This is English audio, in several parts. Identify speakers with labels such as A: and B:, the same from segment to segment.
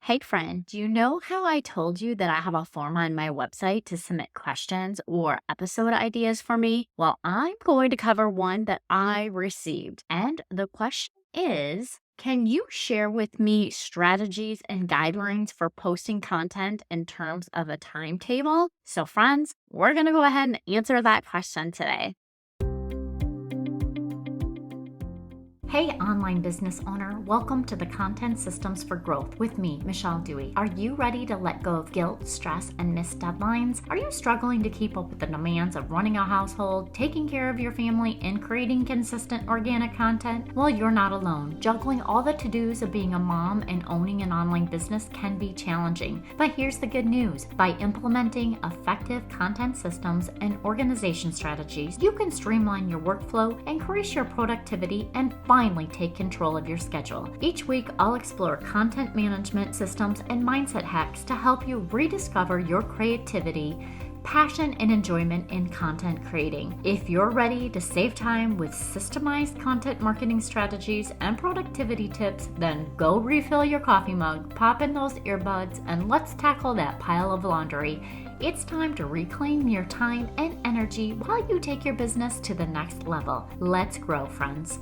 A: Hey friend, do you know how I told you that I have a form on my website to submit questions or episode ideas for me? Well, I'm going to cover one that I received. And the question is, can you share with me strategies and guidelines for posting content in terms of a timetable? So friends, we're going to go ahead and answer that question today.
B: Hey, online business owner, welcome to the Content Systems for Growth with me, Michelle Dewey. Are you ready to let go of guilt, stress, and missed deadlines? Are you struggling to keep up with the demands of running a household, taking care of your family, and creating consistent organic content? Well, you're not alone. Juggling all the to-dos of being a mom and owning an online business can be challenging. But here's the good news. By implementing effective content systems and organization strategies, you can streamline your workflow, increase your productivity, and finally take control of your schedule. Each week, I'll explore content management systems and mindset hacks to help you rediscover your creativity, passion, and enjoyment in content creating. If you're ready to save time with systemized content marketing strategies and productivity tips, then go refill your coffee mug, pop in those earbuds, and let's tackle that pile of laundry. It's time to reclaim your time and energy while you take your business to the next level. Let's grow, friends.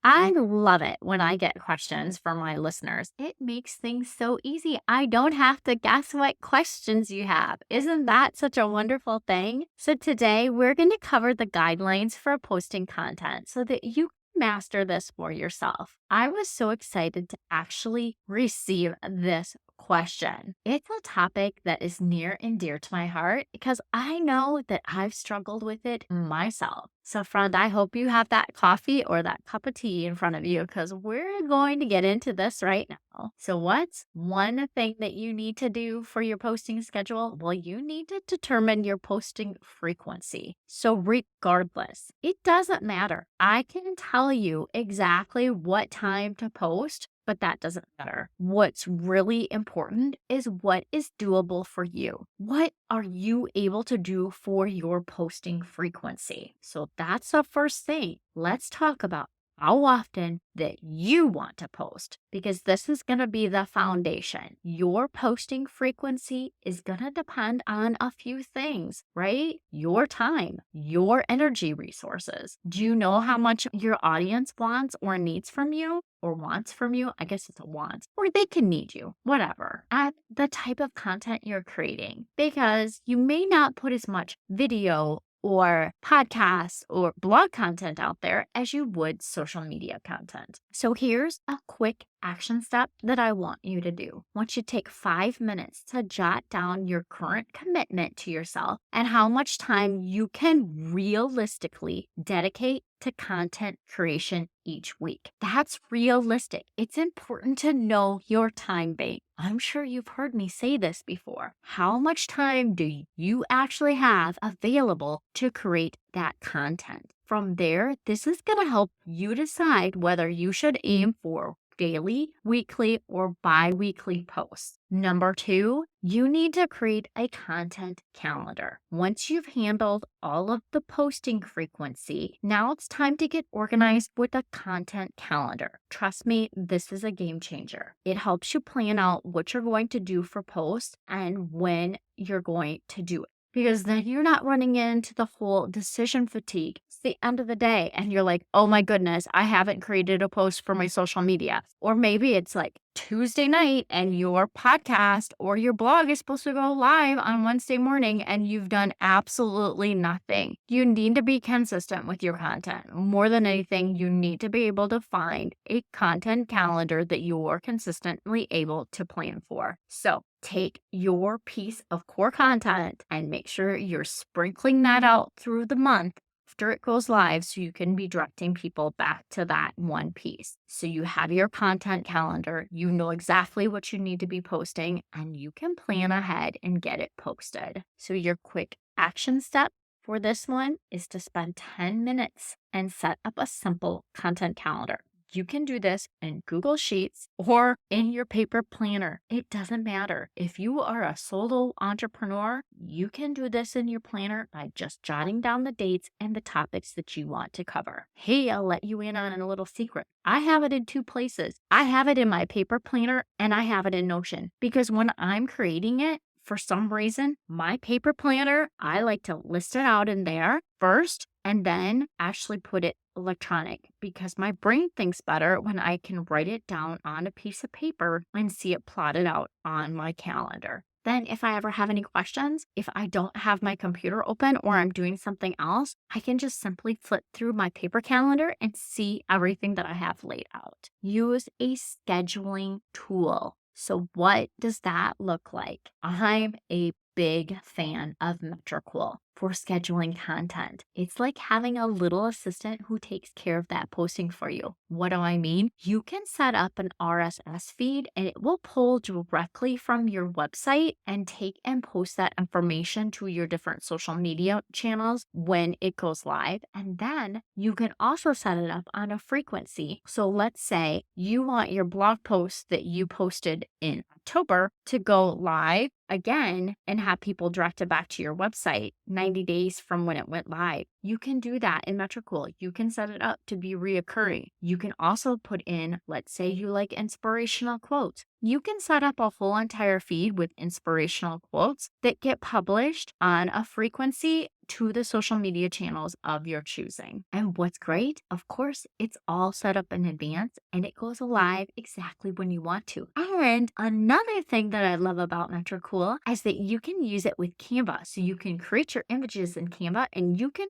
A: I love it when I get questions from my listeners. It makes things so easy. I don't have to guess what questions you have. Isn't that such a wonderful thing? So today we're going to cover the guidelines for posting content so that you can master this for yourself. I was so excited to actually receive this question. It's a topic that is near and dear to my heart because I know that I've struggled with it myself. So friend, I hope you have that coffee or that cup of tea in front of you because we're going to get into this right now. So what's one thing that you need to do for your posting schedule? Well, you need to determine your posting frequency. So regardless, it doesn't matter. I can tell you exactly what time to post, but that doesn't matter. What's really important is what is doable for you. What are you able to do for your posting frequency? So that's the first thing. Let's talk about how often that you want to post, because this is going to be the foundation. Your posting frequency is going to depend on a few things, right? Your time, your energy resources. Do you know how much your audience wants or needs from you? Or wants from you? I guess it's a want. Or they can need you, whatever. And the type of content you're creating, because you may not put as much video or podcasts or blog content out there as you would social media content. So here's a quick action step that I want you to do. I want you to take 5 minutes to jot down your current commitment to yourself and how much time you can realistically dedicate to content creation each week. That's realistic. It's important to know your time bank. I'm sure you've heard me say this before. How much time do you actually have available to create that content? From there, this is going to help you decide whether you should aim for daily, weekly, or bi-weekly posts. Number 2, you need to create a content calendar. Once you've handled all of the posting frequency, now it's time to get organized with a content calendar. Trust me, this is a game changer. It helps you plan out what you're going to do for posts and when you're going to do it. Because then you're not running into the whole decision fatigue. It's the end of the day and you're like, oh my goodness, I haven't created a post for my social media. Or maybe it's like Tuesday night and your podcast or your blog is supposed to go live on Wednesday morning and you've done absolutely nothing. You need to be consistent with your content. More than anything, you need to be able to find a content calendar that you're consistently able to plan for. So take your piece of core content and make sure you're sprinkling that out through the month after it goes live so you can be directing people back to that one piece. So you have your content calendar, you know exactly what you need to be posting, and you can plan ahead and get it posted. So your quick action step for this one is to spend 10 minutes and set up a simple content calendar. You can do this in Google Sheets or in your paper planner. It doesn't matter. If you are a solo entrepreneur, you can do this in your planner by just jotting down the dates and the topics that you want to cover. Hey, I'll let you in on a little secret. I have it in two places. I have it in my paper planner and I have it in Notion, because when I'm creating it, for some reason, my paper planner, I like to list it out in there first and then actually put it electronic, because my brain thinks better when I can write it down on a piece of paper and see it plotted out on my calendar. Then if I ever have any questions, if I don't have my computer open or I'm doing something else, I can just simply flip through my paper calendar and see everything that I have laid out. Use a scheduling tool. So what does that look like? I'm a big fan of Metricool for scheduling content. It's like having a little assistant who takes care of that posting for you. What do I mean? You can set up an RSS feed and it will pull directly from your website and take and post that information to your different social media channels when it goes live. And then you can also set it up on a frequency. So let's say you want your blog post that you posted in October to go live again and have people directed back to your website 90 days from when it went live. You can do that in Metricool. You can set it up to be reoccurring. You can also put in, let's say you like inspirational quotes. You can set up a whole entire feed with inspirational quotes that get published on a frequency to the social media channels of your choosing. And what's great, of course, it's all set up in advance and it goes live exactly when you want to. And another thing that I love about Metricool is that you can use it with Canva. So you can create your images in Canva and you can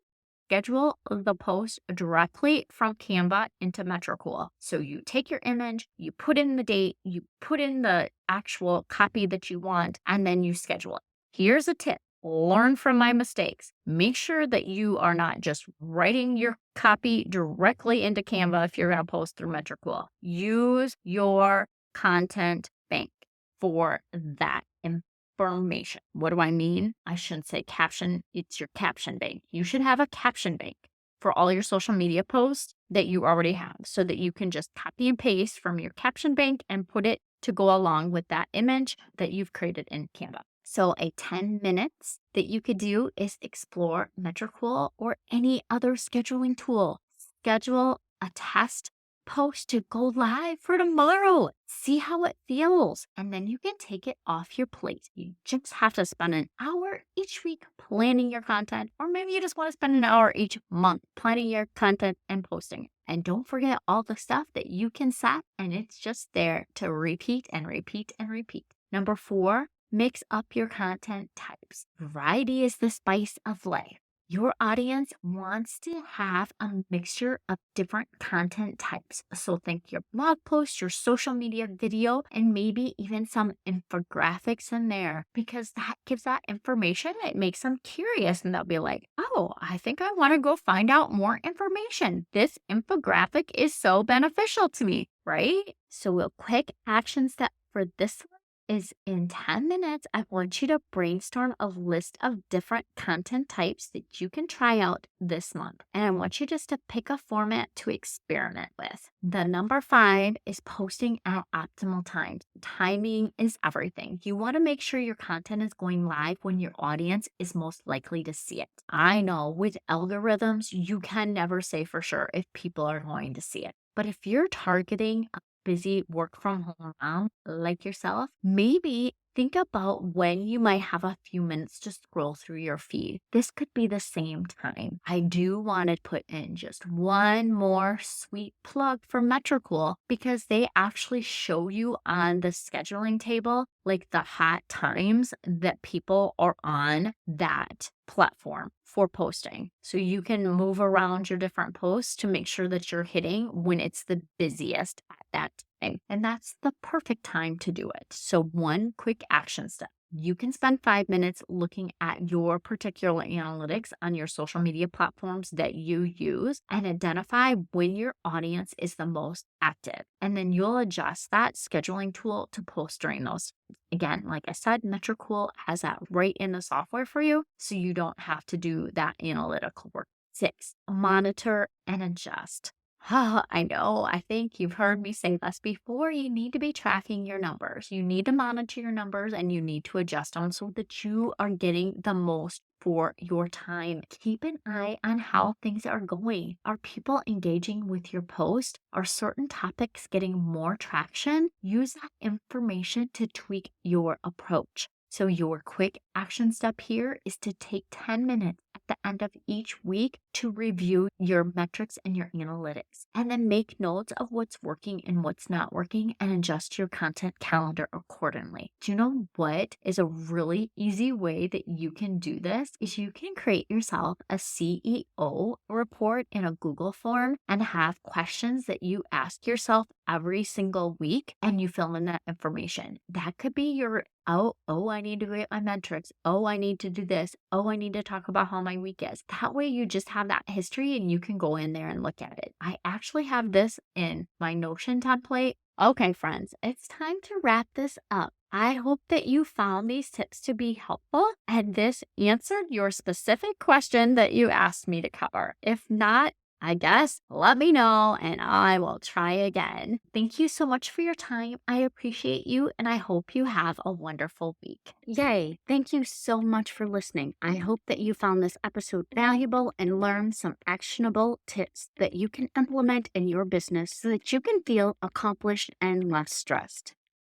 A: schedule the post directly from Canva into Metricool. So you take your image, you put in the date, you put in the actual copy that you want, and then you schedule it. Here's a tip. Learn from my mistakes. Make sure that you are not just writing your copy directly into Canva if you're going to post through Metricool. Use your content bank for that information. What do I mean? I shouldn't say caption. It's your caption bank. You should have a caption bank for all your social media posts that you already have so that you can just copy and paste from your caption bank and put it to go along with that image that you've created in Canva. So a 10 minutes that you could do is explore Metricool or any other scheduling tool. Schedule a test post to go live for tomorrow. See how it feels. And then you can take it off your plate. You just have to spend an hour each week planning your content, or maybe you just want to spend an hour each month planning your content and posting it. And don't forget all the stuff that you can set, and it's just there to repeat and repeat and repeat. Number 4, mix up your content types. Variety is the spice of life. Your audience wants to have a mixture of different content types. So think your blog post, your social media video, and maybe even some infographics in there, because that gives that information. It makes them curious and they'll be like, oh, I think I want to go find out more information. This infographic is so beneficial to me, right? So a quick action step for this one is in 10 minutes, I want you to brainstorm a list of different content types that you can try out this month. And I want you just to pick a format to experiment with. The number 5 is posting at optimal times. Timing is everything. You want to make sure your content is going live when your audience is most likely to see it. I know with algorithms, you can never say for sure if people are going to see it. But if you're targeting a busy work from home mom like yourself, maybe think about when you might have a few minutes to scroll through your feed. This could be the same time. I do want to put in just one more sweet plug for Metricool, because they actually show you on the scheduling table like the hot times that people are on that platform for posting. So you can move around your different posts to make sure that you're hitting when it's the busiest at that time. And that's the perfect time to do it. So one quick action step. You can spend 5 minutes looking at your particular analytics on your social media platforms that you use and identify when your audience is the most active. And then you'll adjust that scheduling tool to post during those. Again, like I said, Metricool has that right in the software for you, so you don't have to do that analytical work. 6, monitor and adjust. I know. I think you've heard me say this before. You need to be tracking your numbers. You need to monitor your numbers and you need to adjust them so that you are getting the most for your time. Keep an eye on how things are going. Are people engaging with your post? Are certain topics getting more traction? Use that information to tweak your approach. So, your quick action step here is to take 10 minutes at the end of each week to review your metrics and your analytics, and then make notes of what's working and what's not working and adjust your content calendar accordingly. Do you know what is a really easy way that you can do this? Is you can create yourself a CEO report in a Google form and have questions that you ask yourself every single week and you fill in that information. That could be your I need to create my metrics. Oh, I need to do this. Oh, I need to talk about how my week is. That way you just have that history and you can go in there and look at it. I actually have this in my Notion template. Okay, friends, it's time to wrap this up. I hope that you found these tips to be helpful and this answered your specific question that you asked me to cover. If not, I guess let me know and I will try again. Thank you so much for your time. I appreciate you and I hope you have a wonderful week. Yay! Thank you so much for listening. I hope that you found this episode valuable and learned some actionable tips that you can implement in your business so that you can feel accomplished and less stressed.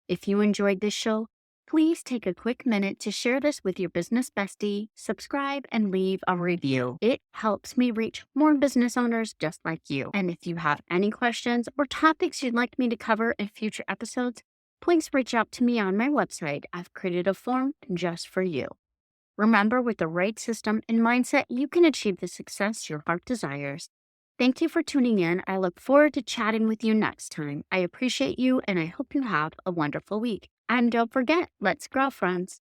A: If you enjoyed this show, please take a quick minute to share this with your business bestie, subscribe, and leave a review. It helps me reach more business owners just like you. And if you have any questions or topics you'd like me to cover in future episodes, please reach out to me on my website. I've created a form just for you. Remember, with the right system and mindset, you can achieve the success your heart desires. Thank you for tuning in. I look forward to chatting with you next time. I appreciate you and I hope you have a wonderful week. And don't forget, let's grow, friends.